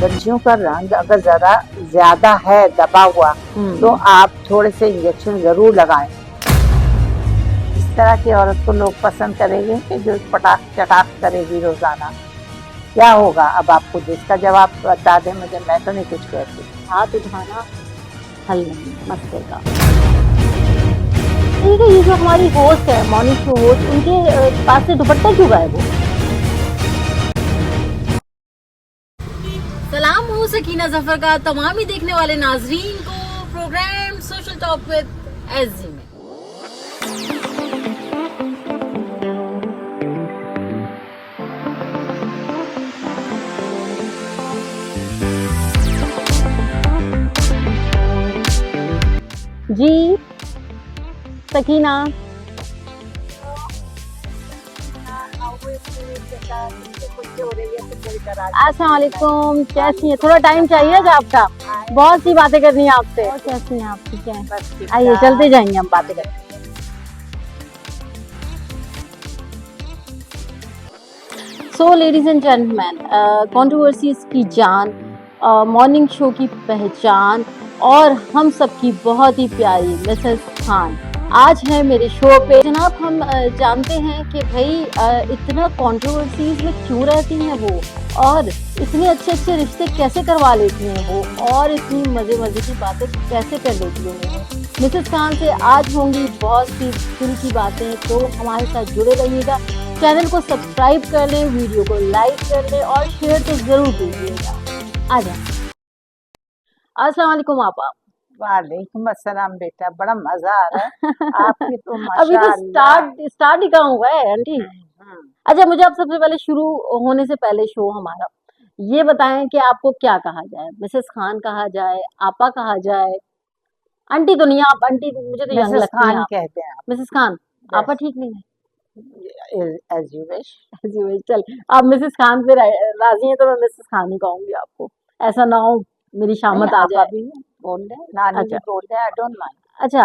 बच्चियों का रंग अगर ज़रा ज़्यादा है दबा हुआ तो आप थोड़े से इंजेक्शन ज़रूर लगाएं। इस तरह की औरत को लोग पसंद करेंगे कि जो पटाख चटाख करेगी रोज़ाना। क्या होगा अब आपको जिसका जवाब बता दें मुझे, मैं तो नहीं कुछ कहती। हाथ उठाना हल नहीं है मसले का। ठीक है, ये जो हमारी होस्ट है, मॉर्निंग शो होस्ट, उनके पास से दुपट्टा क्यों गायब हो? सलाम हो सकीना जफर का तमाम ही देखने वाले नाजरीन को programme social talk with SG में। जी सकीना, अस्सलाम वालेकुम, कैसी हैं? थोड़ा टाइम चाहिएगा आपका, बहुत सी बातें करनी है आपसे। और कैसी हैं आप? ठीक है, आइए चलते जाएंगे हम बातें करें। So ladies and gentleman, controversies की जान, मॉर्निंग शो की पहचान और हम सबकी बहुत ही प्यारी मिसेस खान आज है मेरे शो पे। जनाब, हम जानते हैं कि भाई इतना कंट्रोवर्सीज में क्यों रहती हैं वो, और इतने अच्छे अच्छे रिश्ते कैसे करवा लेती हैं वो, और इतनी मज़े मज़े की बातें कैसे कर लेती हैं वो। मिसेस खान से आज होंगी बहुत सी दिल की बातें, तो हमारे साथ जुड़े रहिएगा। चैनल को सब्सक्राइब कर लें, वीडियो को लाइक कर लें और शेयर तो ज़रूर कीजिएगा। आ जाए। अस्सलाम वालेकुम आपा। वालेकुम अस्सलाम बेटा, बड़ा मजा आ रहा है आपकी तो अभी तो माशाअल्लाह। स्टार्ट ही कहाँ हुआ है आंटी। अच्छा, मुझे आप सबसे पहले शुरू होने से पहले शो हमारा ये बताएं कि आपको क्या कहा जाए, मिसेस खान कहा जाए, आपा कहा जाए? आंटी तो नहीं, आप आंटी मुझे तो यंग मिसेस लगती हैं खान आप। कहते हैं आप। मिसेस खान, आपा ठीक नहीं है? As you wish. जी भाई, चल आप मिसेस खान पे राजी हैं तो मैं मिसेस खान ही कहूंगी आपको, ऐसा ना हो मेरी नहीं, शामत आ आप जाए। अभी बोल रहे हैं, नानी अच्छा भी बोल रहे हैं, आई डोंट माइंड। अच्छा,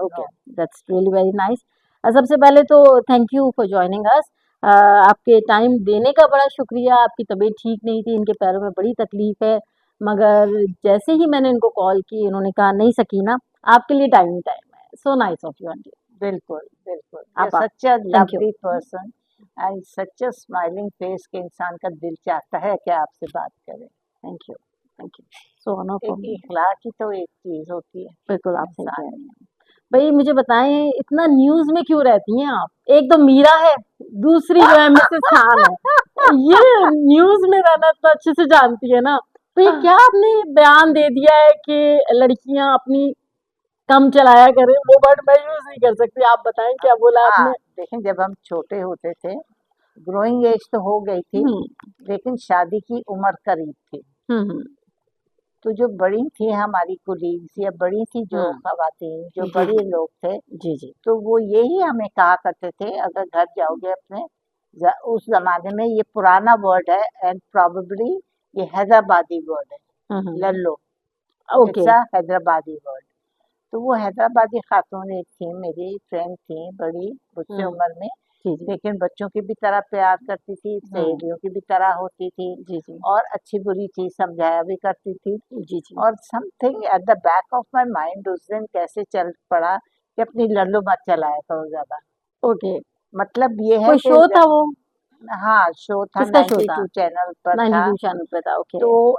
okay, that's really very nice. सबसे पहले तो thank you for joining us. आपके टाइम देने का बड़ा शुक्रिया। आपकी तबीयत ठीक नहीं थी, इनके पैरों में बड़ी तकलीफ है, मगर जैसे ही मैंने इनको कॉल की इन्होंने कहा नहीं सकीना, आपके लिए टाइम ही टाइम है। So nice of you aunty. बिल्कुल बिल्कुल, आपा, such a thank you. Lovely person and such a smiling face के इंसान का दिल चाहता है कि आपसे बात करें। Thank you, thank you. So honour for एक मी। इखलाक ही तो एक चीज होती है बिल्कुल आप सही कह इंसान रही हैं। भाई मुझे बताएं, इतना न्यूज में क्यों रहती हैं आप? एक तो मीरा है, दूसरी जो है मिसेस खान है। ये न्यूज में रहना तो अच्छे से जानती है ना, तो ये क्या आपने बयान दे दिया है कि लड़कियां अपनी कम चलाया करें? वो वर्ड मैं यूज नहीं कर सकती, आप बताएं क्या बोला हाँ, आपने? देखें जब हम छोटे होते थे, ग्रोइंग एज तो हो गई थी, हम्म लेकिन शादी की उम्र करीब थी। हम्म तो जो बड़ी थी हमारी कुलीग्स या बड़ी थी जो हम्म, खवातीन जो जी बड़े जी लोग थे, जी जी। तो वो यही हमें कहा करते थे, अगर घर जाओगे अपने उस जमाने में ये पुराना वर्ड है एंड प्रोबेबली ये हैदराबादी वर्ड है, हम्म, लल्लो। Okay. It's a Hyderabadi word. तो वो हैदराबादी खातून एक थी, मेरी फ्रेंड थी बड़ी मुझसे हम्म, उम्र में, जी जी लेकिन बच्चों की भी तरह प्यार करती थी, सहेलियों की भी तरह होती थी, जी जी और अच्छी बुरी चीज समझाया भी करती थी। जी जी। और something at the back of my mind उस दिन कैसे चल पड़ा कि अपनी लल्लू मत चलाया करो ज्यादा। ओके, मतलब ये है कोई कि शो था वो? हाँ, शो था, किसका शो था? 92 चैनल पर था। 92 चैनल पे था, ओके। तो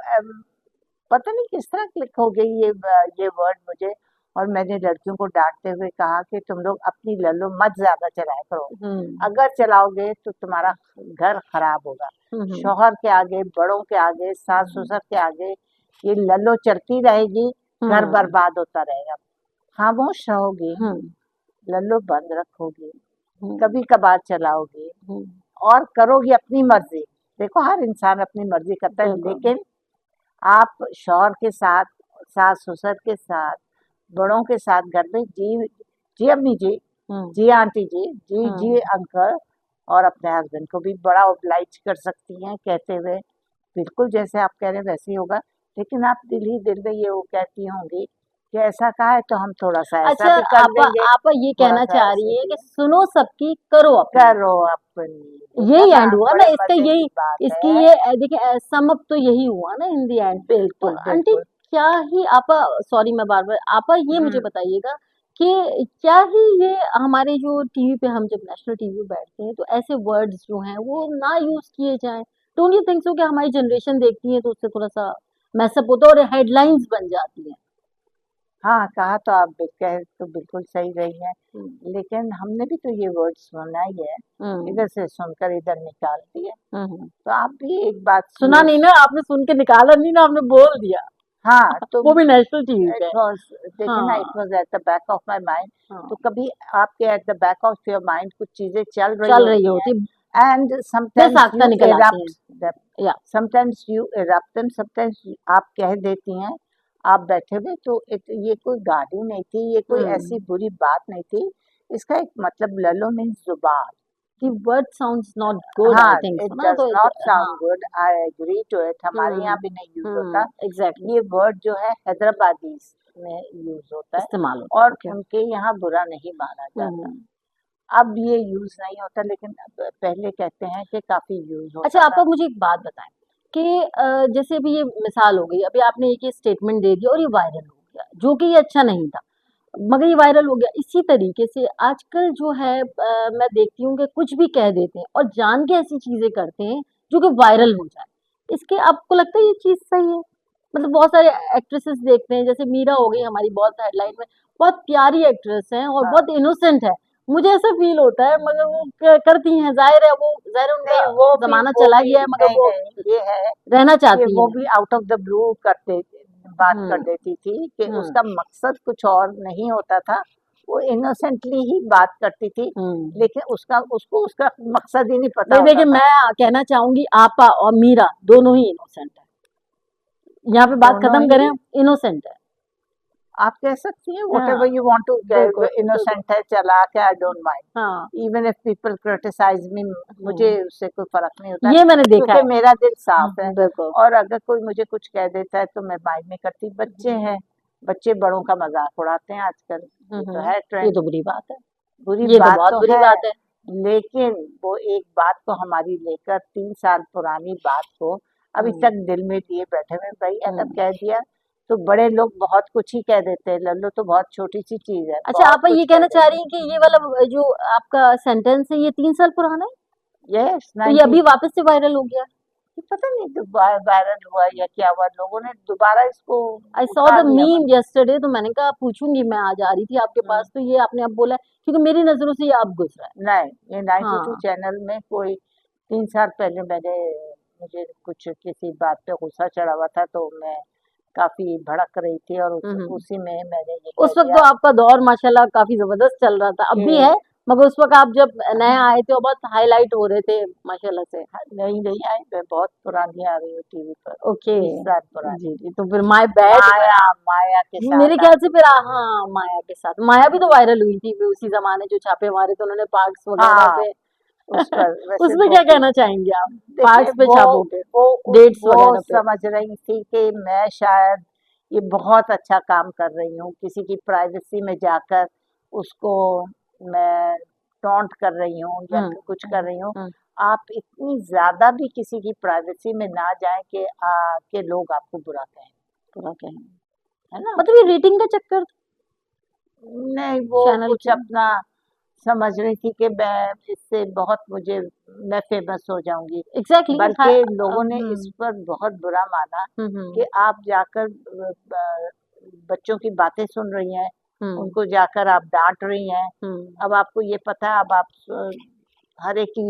पता नहीं किस तरह क्लिक हो गई ये वर्ड मुझे, और मैंने लड़कियों को डांटते हुए कहा कि तुम लोग अपनी लल्लू मत ज्यादा चलाया करो, हम्म अगर चलाओगे तो तुम्हारा घर खराब होगा। हम्म शौहर के आगे, बड़ों के आगे, सास ससुर के आगे ये लल्लो चलती रहेगी, घर हम्म बर्बाद होता रहेगा। खामोश रहोगी, हम्म लल्लो बंद रखोगी, हम्म कभी कभार चलाओगी हम्म, और करोगी अपनी मर्जी। देखो हर इंसान अपनी मर्जी करता है, बिल्कुल। लेकिन आप शौहर के साथ, सास ससुर के साथ, बड़ों के साथ घर में जी, जी अम्मी जी, हम्म जी आंटी जी, जी जी हम्म, अंकल, और अपने हस्बैंड को भी बड़ा ओब्लाइज कर सकती हैं कहते हुए, बिल्कुल जैसे आप कह रहे हैं वैसे ही होगा। लेकिन आप दिल ही दिल में ये वो कहती होंगी कि ऐसा कहा है तो हम थोड़ा सा ऐसा अच्छा, भी कर देंगे, आप ये थोड़ा कहना सा चाह ऐसे रही है भी कि सुनो सबकी करो अपनी, करो अपनी। यही देखा एंड ना, हुआ ना बड़े इसका, मजे यही की बात इसकी है। ये देखिए सम अप तो यही हुआ ना इन दी एंड। तो बिल्कुल आंटी बिल्कुल। क्या ही आपा, सॉरी मैं बार बार आपा, ये मुझे हम्म। बताइएगा कि क्या ही ये हमारे जो टीवी पे, हम जब नेशनल टीवी पे बैठते हैं तो ऐसे वर्ड्स जो हैं वो ना यूज किए जाएं? डोंट यू थिंक सो कि हमारी जनरेशन देखती है तो उससे थोड़ा सा मैसअप होता है और हेडलाइंस बन जाती है? हाँ, कहा तो आप कह तो बिल्कुल सही रही है, हम्म लेकिन हमने भी तो ये वर्ड सुना ही है, हम्म इधर से सुनकर इधर निकाल दिए। हम्म। तो आप भी एक बात सुना नहीं ना आपने, सुन के निकाला नहीं ना आपने, बोल दिया। हाँ तो वो भी नेशनल टीवी इट पे। वाज, देखिए ना, इट हाँ was at the back of my mind. हाँ, तो कभी आपके at the back of your mind कुछ चीजें चल रही चल रही होती हैं, होती, एंड समटाइम्स बेसाख्ता यू निकल आती इरप्ट है। them, या sometimes you erupt them, sometimes आप कह देती हैं। आप बैठे हुए तो ये कोई गाली नहीं थी, ये कोई हम्म, ऐसी बुरी बात नहीं थी। इसका एक मतलब ललो मीन्स जुबान। the word sounds not good, I हाँ, think इट so ना, डज तो नॉट हाँ। Sound good, I agree to it. हमारे यहाँ भी नहीं यूज होता। एग्जैक्टली, ये वर्ड जो है हैदराबादी में यूज होता है, इस्तेमाल होता है, और ओके। उनके यहाँ बुरा नहीं माना जाता। हम्म। अब ये यूज नहीं होता, लेकिन पहले कहते हैं कि काफी यूज अच्छा, होता आप था। अब मुझे एक बात बताएं कि जैसे अभी ये मिसाल हो गई, अभी आपने एक ये स्टेटमेंट दे दिया और ये वायरल हो गया, जो कि ये अच्छा नहीं था, मगर ये वायरल हो गया। इसी तरीके से आजकल जो है मैं देखती हूँ कि कुछ भी कह देते हैं और जान के ऐसी चीजें करते हैं जो कि वायरल हो जाए। इसके आपको लगता है ये चीज सही है? मतलब बहुत सारे एक्ट्रेसेस देखते हैं, जैसे मीरा हो गई हमारी, बहुत हेडलाइन में, बहुत प्यारी एक्ट्रेस है और हाँ, बहुत इनोसेंट है, मुझे ऐसा फील होता है, मगर वो करती हैं, जाहिर है वो, जाहिर है नहीं उनका वो जमाना वो चला भी गया है, मगर नहीं वो नहीं, ये है रहना कि चाहती वो हैं। भी आउट ऑफ द ब्लू बात कर हम्म देती थी, कि हम्म उसका मकसद कुछ और नहीं होता था। वो इनोसेंटली ही बात करती थी, हम्म। लेकिन उसको उसका मकसद ही नहीं पता नहीं होता देखिए, था। मैं कहना चाहूंगी आपा और मीरा दोनों ही इनोसेंट है, यहाँ पे बात दोनों खत्म ही करें, इनोसेंट है। आप कह सकती हैं व्हाट हाँ एवर यू वांट टू, बिल्कुल बिल्कुल। इनोसेंट है, चालाक है, आई डोंट माइंड। हाँ, इवन इफ पीपल क्रिटिसाइज मी, मुझे हम्म, उससे कोई फर्क नहीं होता, ये मैंने देखा क्योंकि है। मेरा दिल साफ है। बिल्कुल। और अगर कोई मुझे कुछ कह देता है तो मैं माइंड नहीं करती। बच्चे हैं, बच्चे बड़ों का मजाक उड़ाते हैं आजकल, ये तो है ये ट्रेंड। तो बुरी बात है, बुरी ये तो बात बहुत तो बुरी है, बात है। लेकिन वो एक बात को हमारी लेकर 3 साल पुरानी बात को अभी हम्म तक दिल में लिए बैठे हुए। भाई अगर हम्म। कह दिया तो बड़े लोग बहुत कुछ ही कह देते हैं, लल्लू तो बहुत छोटी सी चीज है, अच्छा, बहुत आप ये कुछ कह कहना चाह देते रही हैं कि ये वाला जो आपका सेंटेंस है ये 3 साल पुराना है, हैं। यस, तो ये 90। अभी वापस से वायरल हो गया? पता नहीं वायरल हुआ या क्या हुआ, लोगों ने दोबारा इसको आई सॉ उठा द लिया। मीम यस्टरडे, तो मैंने कहा पूछूंगी, मैं आज आ रही थी आपके हम्म, पास तो ये आपने अब बोला है, क्योंकि मेरी नजरों से ये अब गुजरा है। नहीं, ये 92 हाँ। चैनल में कोई 3 साल पहले मुझे कुछ किसी बात पे गुस्सा चढ़ा हुआ था, तो मैं काफी भड़क रही थी, और हम्म। उसी में मैंने ये कह उस वक्त दिया तो आपका दौर माशाल्लाह काफी जबरदस्त चल रहा था, अब भी कि है, मगर उस वक्त आप जब नए आए थे और बहुत हाईलाइट हो रहे थे माशाल्लाह से। नहीं नहीं आई, मैं बहुत पुरानी आ रही हूँ टीवी पर, ओके। 20 साल पुरानी। जी जी, तो फिर माय बैड। माया, माया के मेरे साथ ख्याल आती से फिर हाँ, माया के साथ, माया भी तो वायरल हुई थी फिर उसी जमाने, जो छापे मारे थे उन्होंने पार्क्स वगैरह हाँ, पे। उस पर वैसे उसमें वो क्या भी। कहना चाहेंगे आप, देखिए पार्क्स पे छापों पे, वो डेट्स वो वगैरह पे? समझ रही थी कि मैं शायद ये बहुत अच्छा काम कर रही हूँ, किसी की प्राइवेसी में जाकर उसको मैं टॉन्ट कर रही हूँ या हम्म कुछ कर रही हूँ। हम्म। आप इतनी ज्यादा भी किसी की प्राइवेसी में ना जाएं कि के लोग आपको बुरा कहें, पूरा कहें, है ना। मतलब ये रेटिंग का चक्कर नहीं, वो चैनल कुछ की। अपना समझ रही थी कि मैं इससे बहुत मैं फेमस हो जाऊंगी, एग्जैक्टली। बल्कि लोगों ने इस पर बहुत बुरा माना कि हम्म आप जाकर बच्चों की बातें सुन रही हैं, हम्म उनको जाकर आप डांट रही हैं। हम्म। अब आपको ये पता है, अब आप हर एक की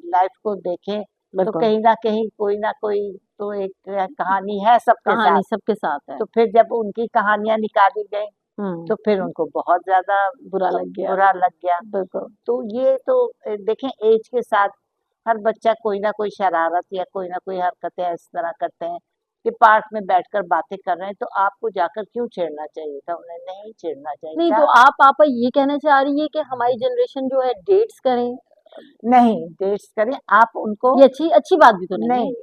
लाइफ को देखें तो बिल्कुल, कहीं ना कहीं कोई ना कोई तो एक कहानी है सबके कहानी साथ। सबके साथ है। तो फिर जब उनकी कहानियां निकाली गई तो फिर उनको बहुत ज्यादा बुरा लग गया। बुरा लग गया। बिल्कुल। तो ये तो देखें, एज के साथ हर बच्चा कोई ना कोई शरारत या कोई ना कोई हरकतें इस तरह करते हैं कि पार्क में बैठकर बातें कर रहे हैं, तो आपको जाकर क्यों छेड़ना चाहिए था, उन्हें नहीं छेड़ना चाहिए नहीं, था। तो आप पापा ये कहना चाह रही है कि हमारी जनरेशन जो है डेट्स करें? नहीं, डेट्स करें आप उनको। ये अच्छी अच्छी बात भी तो नहीं है। नहीं,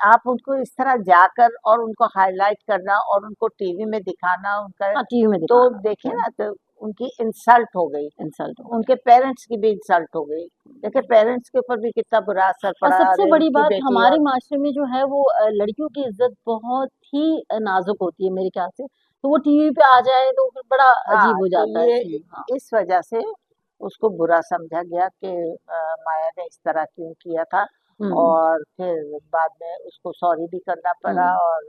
आप उनको इस तरह जाकर और उनको हाईलाइट करना और उनको टीवी में दिखाना उनका, टीवी में तो दिखाना, देखिए ना, तो उनकी इंसल्ट हो गई, इंसल्ट हो। उनके पेरेंट्स की भी इंसल्ट हो गई। देखिए पेरेंट्स के ऊपर भी कितना बुरा असर और पड़ा। सबसे अरे बड़ी उनकी बात, बेटी हमारे और माशरे में जो है वो लड़कियों की इज्जत बहुत ही नाजुक होती है मेरे ख्याल से, तो वो टीवी पे आ जाए तो फिर बड़ा हाँ, अजीब हो तो जाता है ये सीन। हाँ। इस वजह से उसको बुरा समझा गया कि माया ने इस तरह क्यों किया था, हम्म। और फिर बाद में उसको सॉरी भी करना पड़ा। हम्म। और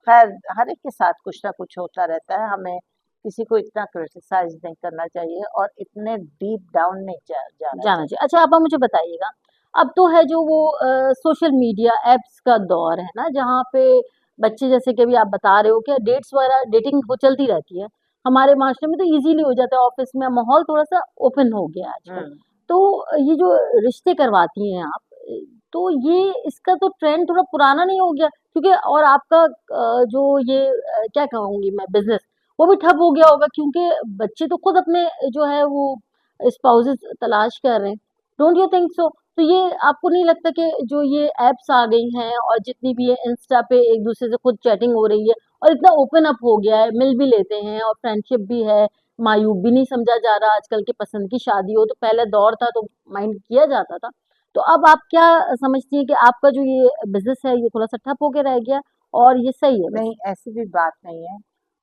खैर हर एक के साथ कुछ ना कुछ होता रहता है, हमें किसी को इतना क्रिटिसाइज नहीं करना चाहिए और इतने डीप डाउन नहीं जाना जाना चाहिए। चाहिए। अच्छा, आप मुझे बताइएगा, अब तो है जो वो सोशल मीडिया एप्स का दौर है ना, जहाँ पे बच्चे, जैसे कि अभी आप बता रहे हो कि डेट्स वगैरह, डेटिंग हो चलती रहती है हमारे माशरे में, तो इजीली हो जाता है, ऑफिस में माहौल थोड़ा सा ओपन हो गया है आजकल। हम्म तो ये जो रिश्ते करवाती हैं आप, तो ये इसका तो ट्रेंड थोड़ा पुराना नहीं हो गया? क्योंकि और आपका जो ये क्या कहूंगी मैं, बिजनेस वो भी ठप हो गया होगा, क्योंकि बच्चे तो खुद अपने जो है वो स्पाउसेस तलाश कर रहे हैं। Don't you think so? तो ये आपको नहीं लगता कि जो ये एप्स आ गई हैं और जितनी भी है इंस्टा पे एक दूसरे से खुद चैटिंग हो रही है और इतना ओपन अप हो गया है, मिल भी लेते हैं और फ्रेंडशिप भी है, मायूब भी नहीं समझा जा रहा आजकल के, पसंद की शादी हो तो पहले दौर था तो माइंड किया जाता था। तो अब आप क्या समझती हैं कि आपका जो ये बिजनेस है ये थोड़ा सा ठप होके रह गया और ये सही है बस? नहीं, ऐसी भी बात नहीं है।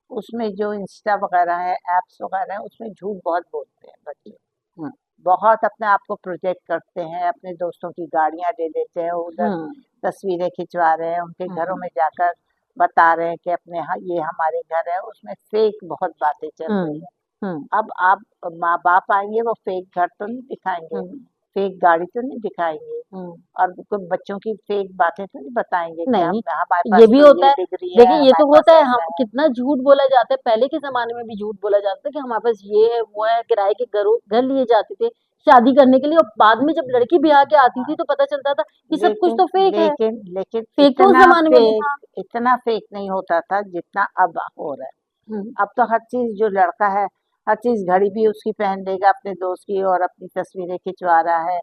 उसमें जो इंस्टा वगैरह है, एप्स वगैरह है, उसमें झूठ बहुत बोलते हैं बच्चे। हम्म। बहुत अपने आप को प्रोजेक्ट करते हैं, अपने दोस्तों की गाड़ियां ले लेते हैं, उधर हम्म। तस्वीरें खिंचवा रहे हैं, उनके घरों हम्म। में जाकर बता रहे हैं कि अपने ये हमारे घर है। उसमें फेक बहुत बातें चल रही हम्म। हैं। हम्म। अब आप माँ बाप आएंगे, वो फेक घर तो नहीं दिखाएंगे, हम्म। फेक गाड़ी तो नहीं दिखाएंगे, हम्म। और कोई बच्चों की फेक बातें तो नहीं बताएंगे कि हम नहीं, हमारे ये पास भी तो होता ये है। डिग्री है, देखिए, ये हमारे तो पास होता है, हम ऐसा है। कितना झूठ बोला जाता है, पहले के ज़माने में भी झूठ बोला जाता था कि हमारे पास ये है, वो है, किराए के घर लिए जाते थे शादी करने के लिए, और बाद में जब लड़की ब्याह के आती थी तो पता चलता था कि सब कुछ लेकिन तो फेक है। लेकिन लेकिन फेक तो उस ज़माने में भी था। इतना फेक नहीं होता था जितना अब हो रहा है। हुँ। अब तो हर चीज, जो लड़का है हर चीज, घड़ी भी उसकी पहन लेगा अपने दोस्त की, और अपनी तस्वीरें खिंचवा रहा है,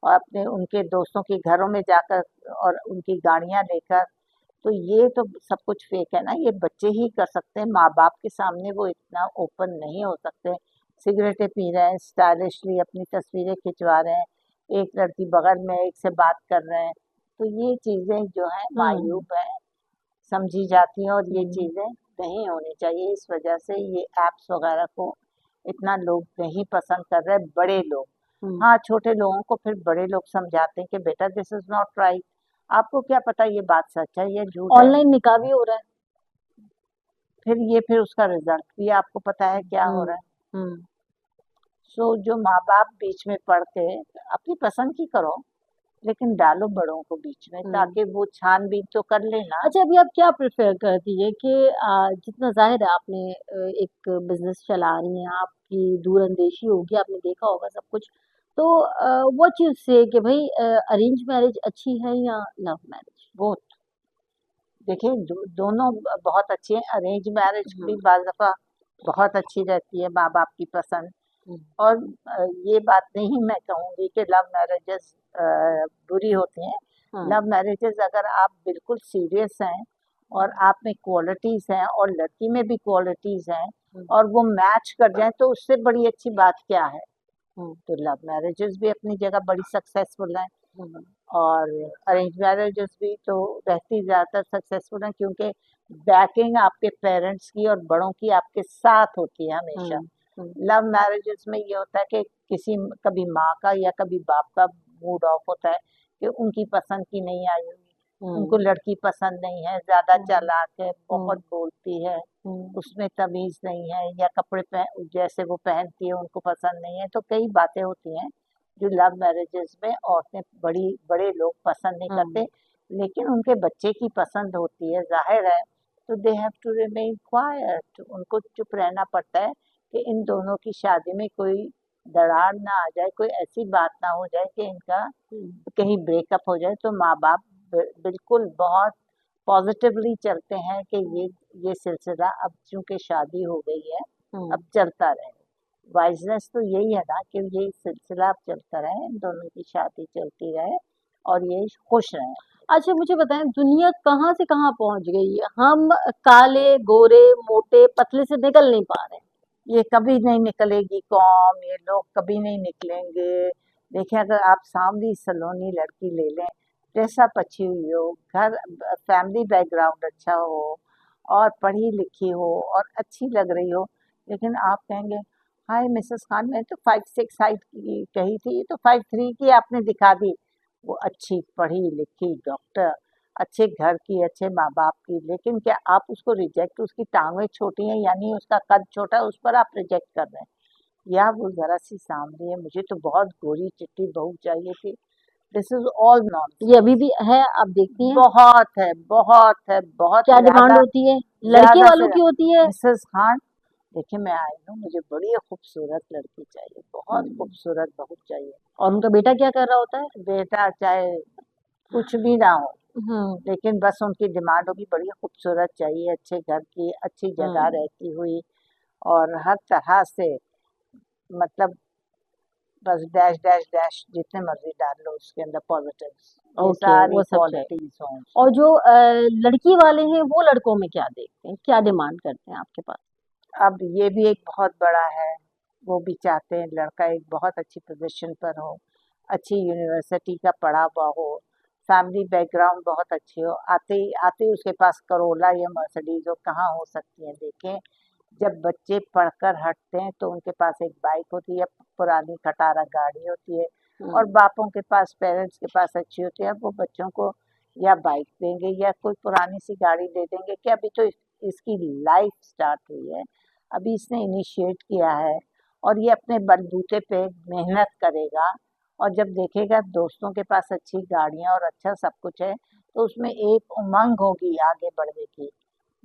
और अपने उनके दोस्तों के घरों में जाकर और उनकी गाड़ियां लेकर। तो ये तो सब कुछ फेक है ना, ये बच्चे ही कर सकते हैं, माँ बाप के सामने वो इतना ओपन नहीं हो सकते। सिगरेटें पी रहे हैं, स्टाइलिशली अपनी तस्वीरें खिंचवा रहे हैं, एक लड़की बगल में एक से बात कर रहे हैं। तो ये चीजें जो है हुँ। मायूब है, समझी जाती हैं, और ये हुँ। चीजें नहीं होनी चाहिए। इस वजह से ये एप्स वगैरह को इतना लोग नहीं पसंद कर रहे, बड़े लोग। हुँ। हाँ, छोटे लोगों को फिर बड़े लोग समझाते हैं कि बेटा दिस इज नॉट राइट। आपको क्या पता ये बात सच है या झूठ है। ऑनलाइन निकाह भी हो रहा है। फिर उसका रिजल्ट भी आपको पता है क्या हो हुँ। रहा है। हुँ। सो जो माँ बाप बीच में पड़ के, अपनी पसंद की करो, लेकिन डालो बड़ों को बीच में, हुँ। ताकि वो छानबीन तो कर लेना। अच्छा, अभी आप क्या प्रेफ़र करती हैं कि जितना ज़ाहिर है आपने एक बिज़नेस चला रही हैं, आपकी दूरअंदेशी होगी, आपने देखा होगा सब कुछ। तो व्हाट यू से कि भई अरेंज मैरिज अच्छी है या लव मैरिज? वो देखिए, दोनों बहुत अच्छे हैं। अरेंज मैरिज भी हुँ। बाज़ दफ़ा बहुत अच्छी रहती है, माँ बाप की पसंद। हुँ। और ये बात नहीं मैं कहूँगी कि लव मैरिजेस बुरी होती हैं। हाँ। लव मैरिजेस, अगर आप बिल्कुल सीरियस हैं और आप में क्वालिटीज़ हैं और लड़की में भी क्वालिटीज़ हैं, हुँ। और वो मैच कर जाएँ, तो उससे बड़ी अच्छी बात क्या है। हुँ। तो लव मैरिजेस भी अपनी जगह बड़ी सक्सेसफुल हैं, हुँ। और अरेंज मैरिजेस भी तो रहती ज़्यादातर सक्सेसफुल हैं, क्योंकि बैकिंग आपके पेरेंट्स की और बड़ों की आपके साथ होती है हमेशा। हुँ। हुँ। लव मैरिजेस में ये होता है कि कभी माँ का या कभी बाप का मूड ऑफ होता है कि उनकी पसंद की नहीं आई हुई, उनको हुँ। लड़की पसंद नहीं है, ज़्यादा हुँ। चालाक है, बहुत हुँ। बोलती है, हुँ। उसमें तमीज़ नहीं है, या कपड़े जैसे वो पहनती है उनको पसंद नहीं है। तो कई बातें होती हैं जो लव मैरिजेस में औरतें, बड़े लोग पसंद नहीं हुँ। करते, लेकिन उनके बच्चे की पसंद होती है, ज़ाहिर है। तो they have to remain quiet, उनको चुप रहना पड़ता है कि इन दोनों की शादी में कोई दरार ना आ जाए, कोई ऐसी बात ना हो जाए कि इनका हुँ। कहीं ब्रेकअप हो जाए। तो माँ बाप बिल्कुल बहुत पॉजिटिवली चलते हैं कि ये सिलसिला, अब चूंकि शादी हो गई है, हुँ। अब चलता रहे। वाइजनेस तो यही है ना कि ये सिलसिला अब चलता रहे, इन दोनों की शादी चलती रहे और ये खुश रहें। अच्छा मुझे बताएं, दुनिया कहाँ से कहाँ पहुंच गई है? हम काले गोरे मोटे पतले से निकल नहीं पा रहे हैं। ये कभी नहीं निकलेगी कौम, ये लोग कभी नहीं निकलेंगे। देखिए, अगर आप सांवली सलोनी लड़की ले लें, ड्रेसअप अच्छी हुई हो, घर फैमिली बैकग्राउंड अच्छा हो और पढ़ी लिखी हो और अच्छी लग रही हो, लेकिन आप कहेंगे हाय मिसेस खान, मैंने तो 5'6" हाइट की कही थी, ये तो 5'3" की आपने दिखा दी। वो अच्छी पढ़ी लिखी डॉक्टर, अच्छे घर की, अच्छे माँ बाप की, लेकिन क्या आप उसको रिजेक्ट, उसकी टांगें छोटी हैं यानी उसका कद छोटा है, उस पर आप रिजेक्ट कर रहे हैं? या वो जरा सी सांवली है, मुझे तो बहुत गोरी चिट्टी बहू चाहिए थी। This is all nonsense. ये अभी भी है, आप देखती हैं? बहुत है, बहुत है, बहुत क्या डिमांड ज्यादा, होती है? लड़के ज्यादा वालों से की होती है। मिसेस खान, देखिए मैं आई हूँ, मुझे बड़ी खूबसूरत लड़की चाहिए, बहुत खूबसूरत बहू चाहिए। और उनका बेटा क्या कर रहा होता है? बेटा चाहे कुछ भी ना हो, हम्म लेकिन बस उनकी डिमांड होगी बड़ी खूबसूरत चाहिए, अच्छे घर की, अच्छी जगह रहती हुई और हर तरह से, मतलब बस डैश डैश डैश जितने मर्जी डाल लो उसके अंदर पॉजिटिव्स, ये ओके, सारी वो सब चाहिए। क्वालिटीज हों। और जो लड़की वाले हैं वो लड़कों में क्या देखते हैं, क्या डिमांड करते हैं आपके पास? अब ये भी एक बहुत बड़ा है, वो भी चाहते हैं लड़का एक बहुत अच्छी पोजीशन पर हो, अच्छी यूनिवर्सिटी का पढ़ा हुआ हो, फैमिली बैकग्राउंड बहुत अच्छी हो, आते ही आते ही उसके पास करोला या मर्सिडीज हो, कहाँ हो सकती है। देखें, जब बच्चे पढ़कर हटते हैं तो उनके पास एक बाइक होती है, पुरानी खटारा गाड़ी होती है, और बापों के पास, पेरेंट्स के पास अच्छी होती है, वो बच्चों को या बाइक देंगे या कोई पुरानी सी गाड़ी दे देंगे कि अभी तो इसकी लाइफ स्टार्ट हुई है, अभी इसने इनिशिएट किया है और ये अपने बलबूते पे मेहनत करेगा, और जब देखेगा दोस्तों के पास अच्छी गाड़ियाँ और अच्छा सब कुछ है, तो उसमें एक उमंग होगी आगे बढ़ने की।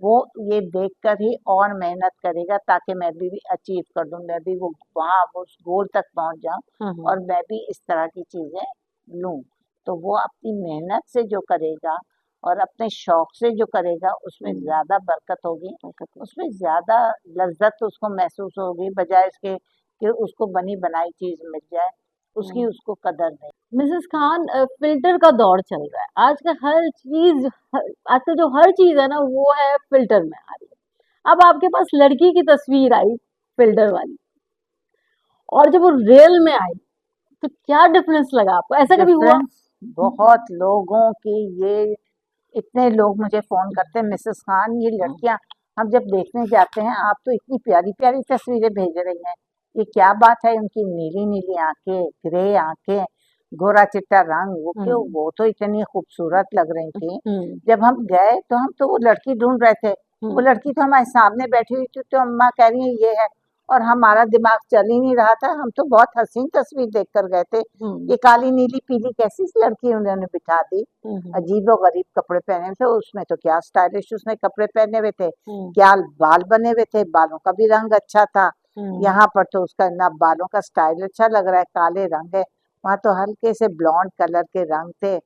वो ये देखकर ही और मेहनत करेगा ताकि मैं भी अचीव कर दूँ, मैं भी वो वहाँ उस गोल तक पहुँच जाऊँ और मैं भी इस तरह की चीज़ें लूँ। तो वो अपनी मेहनत से जो करेगा और अपने शौक से जो करेगा, उसमें ज़्यादा बरकत होगी, उसमें ज़्यादा लज़्ज़त उसको महसूस होगी, बजाय इसके कि उसको बनी बनाई चीज़ मिल जाए, उसकी उसको कदर नहीं। मिसेस खान, फिल्टर का दौर चल रहा है आज का, हर चीज आजकल जो हर चीज है ना वो है फिल्टर में आ रही है। अब आपके पास लड़की की तस्वीर आई फिल्टर वाली, और जब वो रियल में आई तो क्या डिफरेंस लगा आपको? ऐसा कभी हुआ? डिफरेंस बहुत लोगों की, ये इतने लोग मुझे फ़ोन करते हैं, मिसेस खान ये लड़कियां हम जब देखने जाते हैं, आप तो इतनी प्यारी प्यारी तस्वीरें भेज रही हैं, ये क्या बात है? उनकी नीली नीली आंखें, ग्रे आंखें, गोरा चिट्टा रंग, वो क्यों, वो तो इतनी खूबसूरत लग रही थी। जब हम गए तो हम तो वो लड़की ढूंढ रहे थे, वो लड़की तो हमारे सामने बैठी हुई थी, तो अम्मा कह रही है ये है, और हमारा दिमाग चल ही नहीं रहा था, हम तो बहुत हसीन तस्वीर देख कर गए थे। ये काली नीली पीली कैसी लड़की उन्होंने बिठा दी, अजीब और गरीब कपड़े पहने हुए थे, उसमें तो क्या स्टाइलिश उसने कपड़े पहने हुए थे, क्या बाल बने हुए थे, बालों का भी रंग अच्छा था। यहाँ पर तो उसका ना बालों का स्टाइल अच्छा लग रहा है, काले रंग है, वहाँ तो हल्के से ब्लॉन्ड कलर के रंग थे,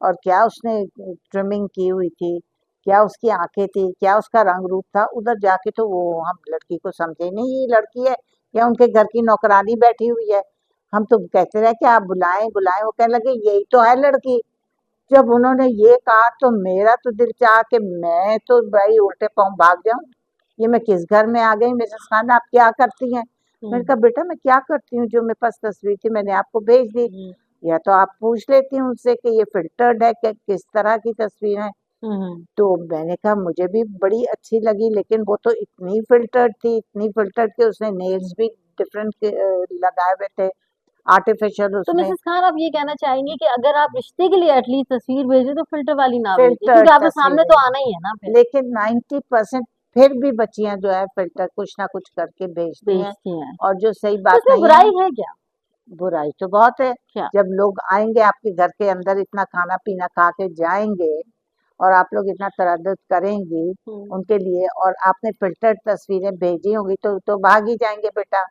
और क्या उसने ट्रिमिंग की हुई थी, क्या उसकी आंखें थी, क्या उसका रंग रूप था। उधर जाके तो वो हम लड़की को समझे नहीं ये लड़की है या उनके घर की नौकरानी बैठी हुई है। हम तो कहते रहे कि आप बुलाएं बुलाएं, वो कहने लगे यही तो है लड़की। जब उन्होंने ये कहा तो मेरा तो दिल चाहा कि मैं तो भाई उल्टे पाँव भाग जाऊं, ये मैं किस घर में आ गई, मिसेस खान आप क्या करती हैं? मैंने कहा बेटा मैं क्या करती हूँ, जो मेरे पास तस्वीर थी मैंने आपको भेज दी, या तो आप पूछ लेती हूँ उनसे कि ये फिल्टर्ड है कि किस तरह की तस्वीर है। तो मैंने कहा मुझे भी बड़ी अच्छी लगी, लेकिन वो तो इतनी फिल्टर्ड थी, इतनी फिल्टर्ड कि उसने नेल्स भी डिफरेंट लगाए हुए थे, आर्टिफिशियल तो उसमें। मिसेस खान, आप ये कहना चाहेंगे कि अगर आप रिश्ते के लिए एटलीस्ट तस्वीर भेजे तो फिल्टर वाली ना भेजे, फिल्टर्ड क्योंकि आपके सामने तो तस्वीरें, आना ही है ना फिर। लेकिन 90% फिर भी बच्चियां जो है फिल्टर कुछ ना कुछ करके भेजती हैं, बेचती हैं। और जो सही तो बात इसमें नहीं है। बुराई है क्या? बुराई तो बहुत है, क्या? जब लोग आएंगे आपके घर के अंदर, इतना खाना पीना खा के जाएंगे और आप लोग इतना तरद्दुत करेंगी उनके लिए, और आपने फिल्टर्ड तस्वीरें भेजी होंगी तो भाग ही जाएंगे बेटा।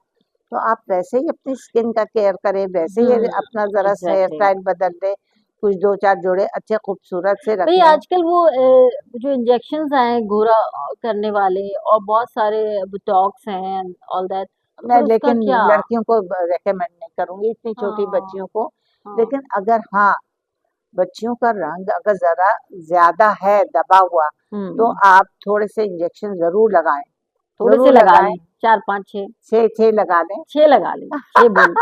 तो आप वैसे ही अपनी स्किन का केयर करें, वैसे ही अपना जरा हेयर एग्जैक्टली। स्टाइल बदल दे, कुछ 2-4 जोड़े अच्छे खूबसूरत से रख भाई लें। आजकल वो जो इंजेक्शंस आए गोरा करने वाले, और बहुत सारे बुटॉक्स हैं ऑल दैट, तो मैं फिर उसका लेकिन क्या? लड़कियों को रेकमेंड नहीं करूंगी, इतनी छोटी हाँ बच्चियों को। हाँ। लेकिन अगर हाँ बच्चियों का रंग अगर जरा ज्यादा है दबा हुआ तो आप थोड़े से इंजेक्शन जरूर लगाएं, थोड़े से जरूर लगा लगाएं। लें, 4 5 6 छह लगा लें, 6 लगा लें, 6 बोल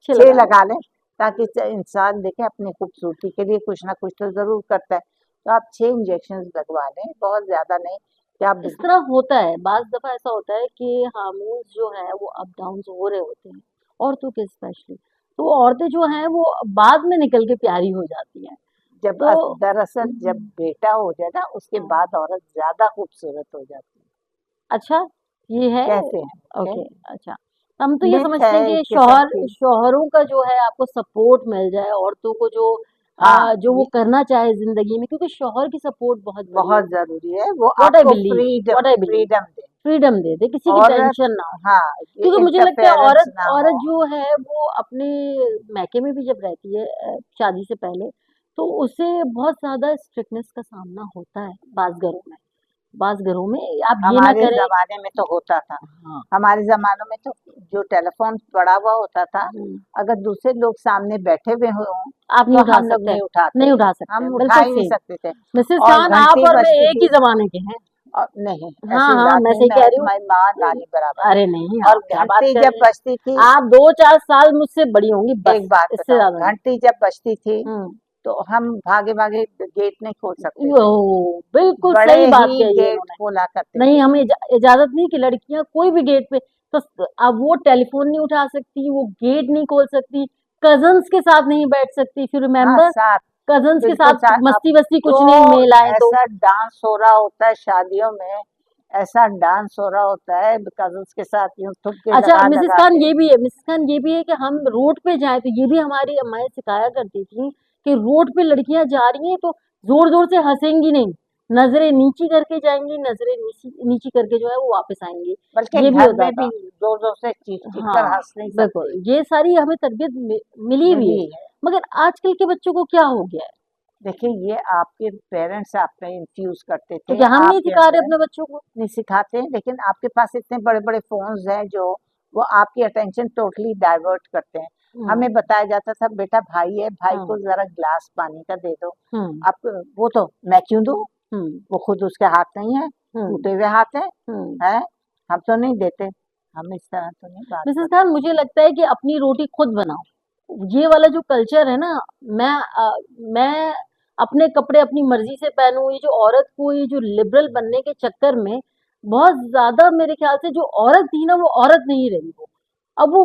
6 छह लगा लें। लगा लें, ताकि इंसान देखे अपनी खूबसूरती के लिए कुछ ना कुछ तो जरूर करता है। तो आप 6 इंजेक्शन लगवा लें, बहुत ज्यादा नहीं कि आप इस तरह होता है, बाज़ दफ़ा ऐसा होता है कि हार्मोन्स जो है वो अप डाउन्स हो रहे होते हैं, औरतों के स्पेशली। तो वो औरतें जो हैं वो बाद में निकल के प्यारी हो जाती हैं। जब तो दरअसल जब बेटा हो जाए ना उसके हाँ, बाद औरत ज्यादा खूबसूरत हो जाती है, अच्छा ये है, कहते हैं। ओके, अच्छा। हम तो ये मिथ समझते है हैं एक कि किस्म की। शौहरों का जो है आपको सपोर्ट मिल जाए, औरतों को जो हाँ, जो वो करना चाहे ज़िंदगी में, क्योंकि शौहर की सपोर्ट बहुत बड़ी बहुत होती है। जरूरी है, वो व्हाट आई आपको believe freedom what I believe freedom दे। फ्रीडम दे दे, किसी की औरत, टेंशन ना हो। हाँ, ये क्योंकि मुझे लगता है इंटरफेरेंस औरत ना हो। औरत जो है वो अपने मायके में भी जब रहती है शादी से पहले, तो उसे बहुत ज़्यादा स्ट्रिक्टनेस का सामना होता है बाज़ घरों में। बाज़ घरों में आप ये ना हमारे करें। जमाने में तो होता था, हाँ, हमारे जमानों में तो जो टेलीफोन पड़ा हुआ होता था, हुँ, अगर दूसरे लोग सामने बैठे हुए हों आप नहीं तो उठा हम लोग सकते, नहीं उठाते, नहीं उठा सकते, हम उठा बिल्कुल ही नहीं सेम। सकते थे। मिसेज़ और खान आप घंटी और मैं बजती एक ही थी, ज़माने के हैं। और नहीं हाँ, ऐसी हाँ, बात मैं नहीं, सही मैं कह रही हूँ। तुम्हारी माँ नानी बराबर अरे नहीं, हूँ। और आप क्या बात घंटी कर जब रही हैं? बजती थी, आप 2-4 साल मुझसे बड़ी होंगी बस, एक बात इससे बताओ, ज़्यादा नहीं। घंटी जब बजती थी हुँ, तो हम भागे भागे गेट नहीं खोल सकते थे, ओह! बिल्कुल बड़े सही बात ही कही है गेट इन्होंने। खोला करते नहीं, थे। हमें इजाज़त नहीं कि लड़कियाँ कोई भी गेट पे, तो अब वो टेलीफ़ोन नहीं उठा सकती, वो गेट नहीं खोल सकती, कज़िन्स के साथ नहीं बैठ सकती। इफ यू हाँ, रिमेंबर, साथ, कज़िन्स के बिल्कुल साथ साथ। अब मस्ती-वस्ती तो कुछ नहीं, मेल आए तो। ऐसा डांस हो रहा होता है शादियों में, ऐसा डांस हो रहा होता है कजन्स के साथ, यूं थुपके अच्छा लगा मिसेज़ लगा खान के। ये भी है, मिसेज़ खान ये भी है कि हम रोड पे जाएँ तो ये भी हमारी अम्माएँ सिखाया करती थी कि रोड पे लड़कियाँ जा रही हैं तो ज़ोर-ज़ोर से हँसेंगी नहीं, नज़रें नीची करके जाएँगी, नज़रें नीची नीची करके जो है वो वापस आएँगी, बल्कि ये भी घर होता में भी था। जोर जोर से चीख चीख कर हाँ, हंस नहीं बिल्कुल, सकती। ये सारी हमें तरबियत मिली भी है, मिली है। मगर आजकल के बच्चों को क्या हो गया है? देखिए, ये आपके पेरेंट्स आप में इन्फ्यूज करते तो थे क्या हम नहीं आपके सिखा रहे अंदर, अपने बच्चों को? नहीं सिखाते, लेकिन आपके पास इतने बड़े बड़े फोन्स हैं जो वो आपकी अटेंशन टोटली डाइवर्ट करते हैं। हुँ, हमें बताया जाता था बेटा भाई है, भाई हाँ, को जरा गिलास पानी का दे दो। हुँ, आप, वो तो मैं क्यों दूं, हुँ, वो खुद उसके हाथ नहीं है, हुँ, टूटे हुए हाथ हुँ। है, हम तो नहीं देते। हम इस तरह तो नहीं बात मिसेज़ करते। खान मुझे लगता है कि अपनी रोटी खुद बनाओ। ये वाला जो कल्चर है ना, मैं अपने कपड़े अपनी मर्ज़ी से पहनूँ, ये जो औरत को ये जो लिबरल बनने के चक्कर में बहुत ज़्यादा मेरे ख़्याल से जो औरत थी ना वो औरत नहीं रही वो। अब वो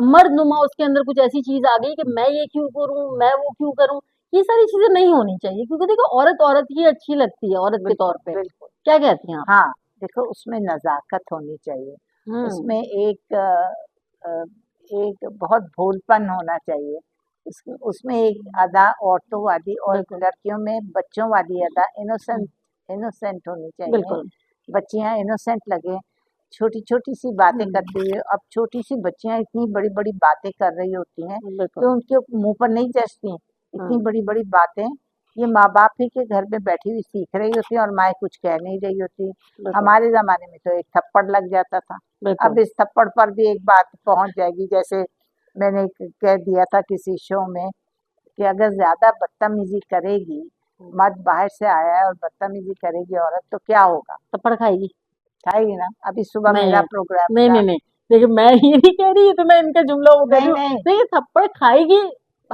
मर्दनुमा उसके अंदर कुछ ऐसी चीज़ आ गई कि मैं ये क्यों करूँ, मैं वो क्यों करूँ? ये सारी चीज़ें नहीं होनी चाहिए क्योंकि देखो औरत औरत ही अच्छी लगती है औरत के बिल्कुल तौर पे। बिल्कुल। क्या कहती हैं आप? हाँ, देखो उसमें नजाकत होनी चाहिए, हुँ, उसमें अ, एक बहुत भोलपन होना चाहिए, उसमें एक अदा औरतों वाली और बिल्कुल, लड़कियों में बच्चों वाली अदा, हुँ, इनोसेंट इनोसेंट होनी चाहिए। बिल्कुल, बच्चियां इनोसेंट लगे, छोटी छोटी सी बातें हुँ, करती हुई, अब छोटी सी बच्चियां इतनी बड़ी बड़ी बातें कर रही होती हैं बिल्कुल, तो उनके मुंह पर नहीं जचती, इतनी हुँ, बड़ी बड़ी बातें ये माँ बाप ही के घर में बैठी हुई सीख रही होती है और माँ कुछ कह नहीं रही होती। बिल्कुल, हमारे ज़माने में तो एक थप्पड़ लग जाता था, अब बिल्कुल। इस थप्पड़ पर भी एक बात पहुँच जाएगी, जैसे मैंने कह दिया था किसी शो में कि अगर ज़्यादा बदतमीज़ी करेगी, हुँ, मर्द बाहर से आया है और बदतमीज़ी करेगी औरत तो क्या होगा? थप्पड़ खाएगी? खाएगी ना, अभी सुबह नहीं, मेरा प्रोग्राम नहीं, था। नहीं, नहीं। देखिए मैं ये नहीं कह रही, ये तो मैं इनका जुमला वो कर रही नहीं, हूँ। नहीं, देखिए थप्पड़ खाएगी,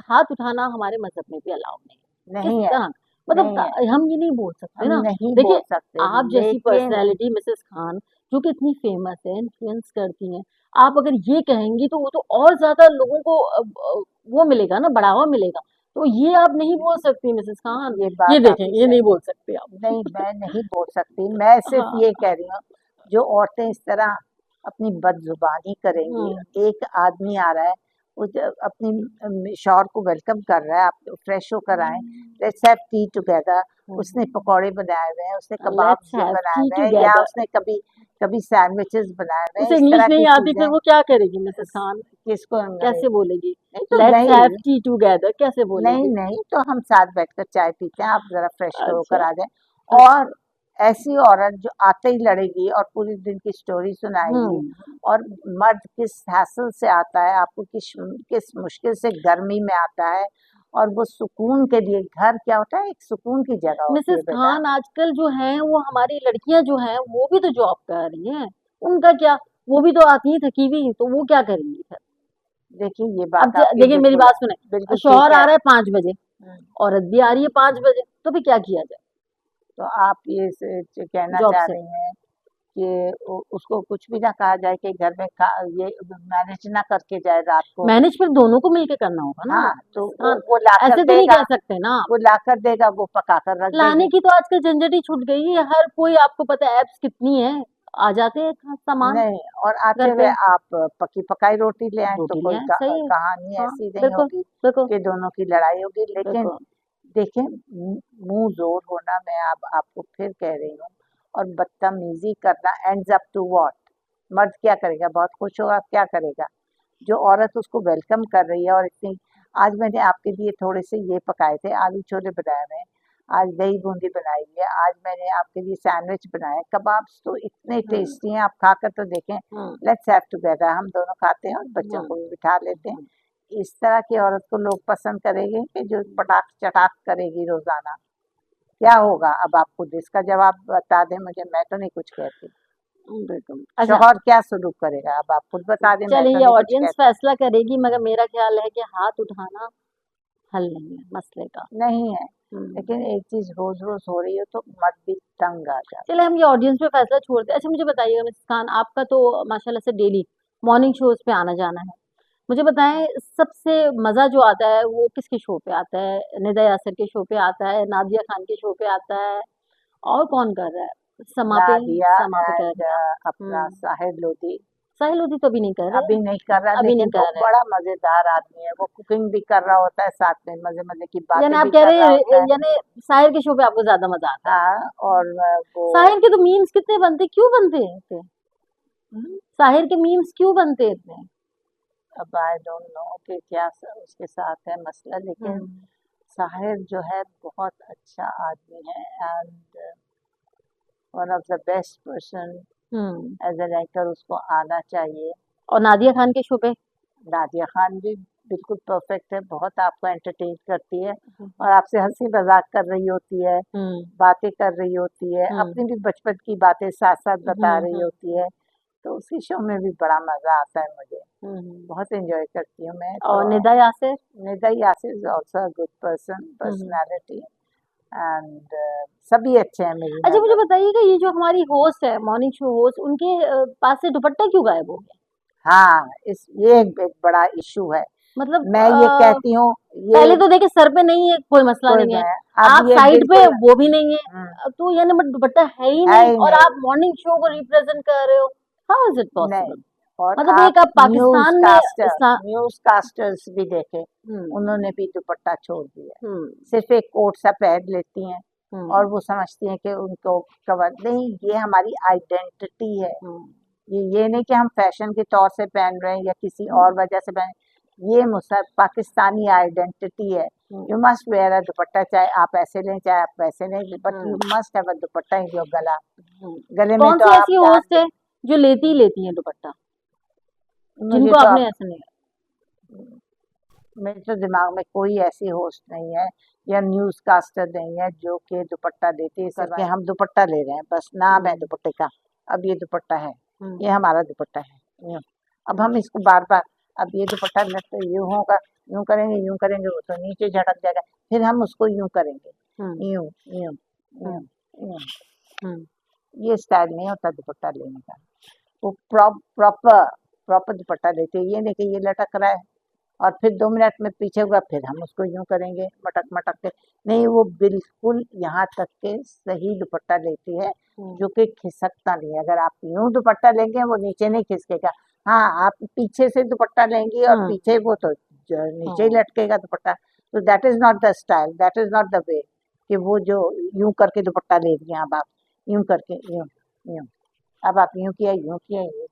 हाथ उठाना हमारे मज़हब में भी अलाउ नहीं है। किस नहीं है, तरह? मतलब नहीं है, हम ये नहीं बोल सकते हम ना। नहीं बोल देखिए सकते, आप जैसी लेकिन पर्सनैलिटी मिसेज़ खान जो कि इतनी फ़ेमस है, इन्फ्लुएंस करती हैं, आप अगर ये कहेंगी तो वो तो और ज़्यादा लोगों को वो मिलेगा ना, बढ़ावा मिलेगा। तो ये आप नहीं बोल सकती मिसेज़ खान। ये ये बात देखें, आपकी ये नहीं सही बोल सकते आप। नहीं, मैं नहीं बोल सकती, मैं सिर्फ हाँ, ये कह रही हूँ, जो औरतें इस तरह अपनी बदजुबानी करेंगी, हुँ, एक आदमी आ रहा है, वो अपनी शौहर को वेलकम कर रहा है, आप फ्रेश होकर आए, लेट्स हैव टी टुगेदर, हुँ, उसने पकौड़े बनाए हुए हैं, उसने लेट्स कबाब्स हैव बनाए टी हुए हैं, या टुगेदर। उसने कभी कभी सैंडविचेस बनाए हुए हैं, उसे इस इंग्लिश तरह की नहीं आती चीजें। फिर वो क्या करेगी मिसेस खान? किसको अंग्रेज, कैसे बोलेगी? नहीं तो लेट्स हैव नहीं, टी टुगेदर कैसे नहीं बोलेगी? नहीं तो हम साथ बैठकर चाय पीते हैं, आप जरा फ्रेश होकर अच्छा, आ जाए। अच्छा। और ऐसी औरत जो आते ही लड़ेगी और पूरे दिन की स्टोरी सुनाएगी, हुँ, और मर्द किस हैसल से आता है, आपको किस किस मुश्किल से गर्मी में आता है, और वो सुकून के लिए, घर क्या होता है, एक सुकून की जगह होती है मिसेस बेटा। खान आजकल जो है वो हमारी लड़कियां जो हैं वो भी तो जॉब कर रही हैं, उनका क्या, वो भी तो आती हैं थकी हुई, तो वो क्या करेंगी फिर। देखिए ये अब बात आपकी देखिए मेरी बिल्कुल बात सुने, बिल्कुल शौहर ठीक आ है। रहा है 5 बजे, हम्म, औरत भी आ रही है 5 बजे, तो फिर क्या किया जाए तो आप ये कहना जॉब चाह से। रही हैं कि उसको कुछ भी ना कहा जाए कि घर में ये मैनेज ना करके जाए रात को। मैनेज फिर दोनों को मिलके करना होगा ना हाँ तो मिसेस खान, वो ला कर ऐसे तो नहीं देगा, कह सकते ना। वो ला कर देगा, वो पका कर रख लाने देगी। की तो आजकल झंझट ही छूट गई है, हर कोई, आपको पता है एप्स कितनी है, आ जाते हैं सामान नहीं, और आते घर हुए पे, आप पकी पकाई रोटी ले आए तो रोटी ले कोई आए, सही है। कहानी हाँ ऐसी नहीं बिल्कुल होगी बिल्कुल कि दोनों की लड़ाई होगी। लेकिन बिल्कुल। देखें, मुंह जोर होना, मैं आपको फिर कह रही हूँ, और बदतमीजी करना एंड्स अप टू व्हाट। मर्द क्या करेगा, बहुत खुश होगा, क्या करेगा। जो औरत उसको वेलकम कर रही है, और इतनी, आज मैंने आपके लिए थोड़े से ये पकाए थे, आलू छोले बनाए हैं, आज दही बूंदी बनाई है, आज मैंने आपके लिए सैंडविच बनाए, कबाब्स तो इतने टेस्टी हैं, आप खाकर तो देखें। लेट्स हैव टुगेदर, हम दोनों खाते हैं और बच्चों को भी बिठा लेते हैं। इस तरह की औरत को लोग पसंद करेंगे कि जो पटाख चटाख करेगी रोजाना। क्या होगा, अब आप खुद इसका जवाब बता दें मुझे, मैं तो नहीं कुछ कहती। बिल्कुल। अच्छा, शौहर क्या सलूक करेगा, अब आप खुद बता दें, मैं चलिए तो ये नहीं कुछ ऑडियंस कहती। फैसला करेगी, मगर मेरा ख्याल है कि हाथ उठाना हल नहीं है मसले का। नहीं है, लेकिन एक चीज रोज रोज हो रही हो तो मर्द भी तंग आ जाता चले हम ये ऑडियंस पे फैसला छोड़ते हैं। अच्छा मुझे बताइएगा मिसेस खान, आपका तो माशाल्लाह से डेली मॉर्निंग शोज पे आना जाना है, मुझे बताएं सबसे मजा जो आता है वो किसके शो पे आता है, निदा यासर के शो पे आता है, नादिया खान के शो पे आता है, और कौन कर रहा है, है। समा पे कर एंड रही हैं आप। अपना साहिर लोधी साहिल लोधी तो अभी नहीं कर रहे, अभी नहीं कर रहा, अभी नहीं लेकिन वो कर रहे। बड़ा मजेदार आदमी है, वो कुकिंग भी कर रहा होता है, साथ में मजे मजे की यानी बातें आप भी कह कर रहे रहा हैं, होता है। यानी साहिर के शो पे आपको ज्यादा मजा आता है। हाँ, और वो साहिर के तो मीम्स कितने बनते, क्यों बनते हैं इतने, साहिर के मीम्स क्यों बनते हैं इतने। अब आई डोंट नो कि क्या उसके साथ है मसला, लेकिन साहिर जो है बहुत अच्छा आदमी है, and one of the best person as a writer, उसको आना चाहिए। और नादिया खान के शो पे, नादिया खान भी बिल्कुल परफेक्ट है, बहुत आपको एंटरटेन करती है, और आपसे हंसी मजाक कर रही होती है, बातें कर रही होती है, अपनी भी बचपन की बातें साथ साथ बता रही होती है, तो उसी शो में भी बड़ा मजा आता है मुझे, बहुत एंजॉय करती हूँ मैं। और तो Nida Yasir, Nida Yasir is also a good person, personality, and सभी अच्छे हैं मेरी अच्छा मुझे नजर। बताइएगा ये जो हमारी होस्ट है, मॉर्निंग शो होस्ट, उनके पास से दुपट्टा क्यों गायब हो गया, हाँ, ये एक बड़ा इशू है। मतलब मैं ये कहती हूँ, पहले ये तो देखिए सर पे नहीं है, कोई मसला कोई नहीं है, अब आप ये साइड पे बिल्कुल वो भी नहीं है, हम्म, तो यानी बट दुपट्टा है ही है नहीं, ही और नहीं, आप मॉर्निंग शो को रिप्रेजेंट कर रहे हो, हाउ इज इट नहीं। पॉसिबल। और मतलब आप एक आप पाकिस्तान में इस्लाम, न्यूज कास्टर्स भी देखे, उन्होंने भी दुपट्टा छोड़ दिया, सिर्फ एक कोट सा पहन लेती हैं, और वो समझती हैं कि उनको कवर नहीं, ये हमारी आइडेंटिटी है। ये नहीं कि हम फैशन के तौर से पहन रहे हैं या किसी और वजह से पहन, ये पाकिस्तानी आइडेंटिटी है। यू मस्ट वेयर अ दुपट्टा, चाहे आप ऐसे लें चाहे आप वैसे लें, but you must have a dupatta in your गला, गले में कौन तो सी आप ऐसी होस्ट है जो लेती है दुपट्टा, मुझे जिनको तो आपने आप, ऐसे नहीं। मेरे तो दिमाग में कोई ऐसी होस्ट नहीं है या न्यूज कास्टर नहीं है जो कि दुपट्टा देती है, करके हम दुपट्टा ले रहे हैं, बस नाम है दुपट्टे का, अब ये दुपट्टा है, ये हमारा दुपट्टा है, यूं। अब हम इसको बार बार, अब ये दुपट्टा तो यूं होगा, यूं करेंगे वो तो नीचे झटक जाएगा, फिर हम उसको यूं करेंगे, यूं यूं यूं यूं। ये स्टाइल नहीं होता दुपट्टा लेने का, वो प्रॉपर दुपट्टा लेते हैं, ये नहीं कि ये लटक रहा है और फिर 2 मिनट में पीछे हुआ, फिर हम उसको यूं करेंगे मटक मटक के, नहीं, वो बिल्कुल यहाँ तक के सही दुपट्टा लेती है जो कि खिसकता नहीं है। अगर आप यूं दुपट्टा लेंगे वो नीचे नहीं खिसकेगा, हाँ आप पीछे से दुपट्टा लेंगी और पीछे वो तो नीचे ही लटकेगा दुपट्टा, तो that is not the style, that is not the way, कि वो जो यूं करके दुपट्टा ले रही हैं, अब आप यूं करके यूं यूं, अब आप यूं किया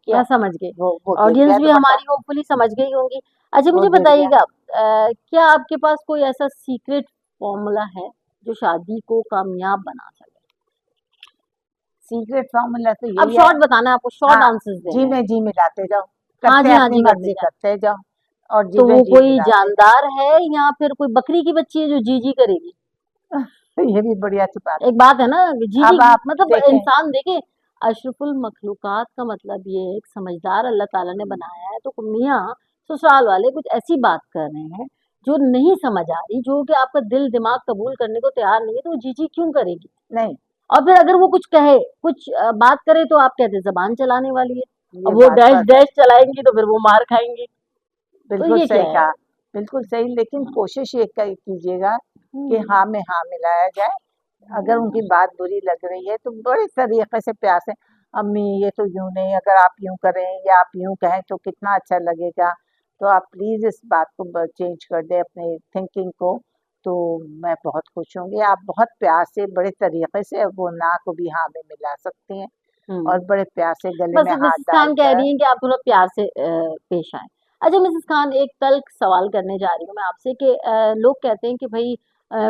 मैं समझ गई, वो गिर ऑडियंस गया भी दुपट्टा, हमारी होपफुली समझ गई होंगी। अच्छा वो मुझे गिर गया। बताइएगा, क्या आपके पास कोई ऐसा सीक्रेट फॉर्मूला है जो शादी को कामयाब बना सके। सीक्रेट फॉर्मूला तो अब यही है, शॉर्ट बताना है आपको, शॉर्ट हाँ, आंसर्स जी देने हैं। में जी मिलाते जाओ, हाँ करते जी हाँ अपनी जी, करते मर्जी जाए। करते जाओ, और तो जीवे वो जी कोई बिराजे। जानदार है या फिर कोई बकरी की बच्ची है जो जी जी करेगी? ये भी बढ़िया अच्छी बात है। एक बात है ना, जी जी अब आप मतलब देखें, इंसान देखे, अशरफुल मखलूकात का मतलब ये है, एक समझदार अल्लाह ताला ने बनाया है, तो मियाँ ससुराल वाले कुछ ऐसी बात कर रहे हैं जो नहीं समझ आ रही, जो कि आपका दिल दिमाग कबूल करने को तैयार नहीं है, तो वो जी जी क्यों करेगी? नहीं और फिर अगर वो कुछ कहे, कुछ बात करे, तो आप कहते हैं जबान चलाने वाली है। ये अब वो बात डैश तो डैश चलाएंगी तो फिर वो मार खाएंगी। तो बिल्कुल ये क्या सही है? कहा, बिल्कुल सही, लेकिन हाँ। कोशिश ये कीजिएगा कि हम्म, हाँ में हाँ मिलाया जाए। अगर उनकी बात बुरी लग रही है तो बड़े तरीके से प्यार से, अम्मी ये तो यूं नहीं, अगर आप यूं करें या आप यूं कहें तो कितना अच्छा लगेगा, तो आप प्लीज इस बात को चेंज कर दें अपने थिंकिंग को, तो मैं बहुत खुश होंगी। आप बहुत प्यार से बड़े तरीके से वो ना को भी हाँ में मिला सकती हैं, हम्म। और बड़े प्यार से गले बस में हाथ मिसेस खान कह डालकर। रही हैं कि आप थोड़ा प्यार से पेश आएं। अच्छा मिसेस खान, एक तल्ख सवाल करने जा रही हूँ मैं आपसे कि लोग कहते हैं कि भाई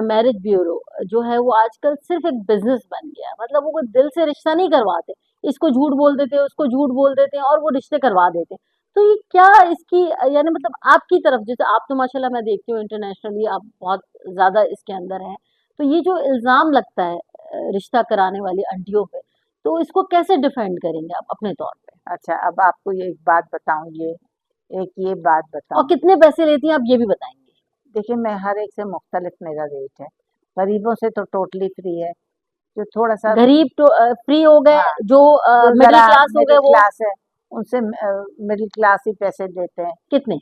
मैरिज ब्यूरो जो है वो आजकल सिर्फ एक बिजनेस बन गया है, मतलब वो कोई दिल से रिश्ता नहीं करवाते, इसको झूठ बोल देते हैं, उसको झूठ बोल देते हैं और वो रिश्ते करवा देते हैं। तो ये क्या इसकी यानी मतलब आपकी तरफ, जैसे आप तो माशाल्लाह मैं देखती हूँ इंटरनेशनली आप बहुत ज्यादा इसके अंदर हैं, तो ये जो इल्जाम लगता है रिश्ता कराने वाली आंटियों पे, तो इसको कैसे डिफेंड करेंगे आप अपने तौर पे? अच्छा, अब आपको ये एक बात बताऊं, ये बात और बताऊं। कितने पैसे लेती हैं आप ये भी बताएंगे? देखिए, मैं हर एक से मुख्तलिफ मेरा रेट है। गरीबों से तो टोटली फ्री है, जो थोड़ा सा, गरीब तो फ्री हो गए, हाँ, जो जो मिडिल जरा क्लास हो मिडिल गए वो क्लास है, उनसे मिडिल क्लास ही पैसे देते हैं। कितने?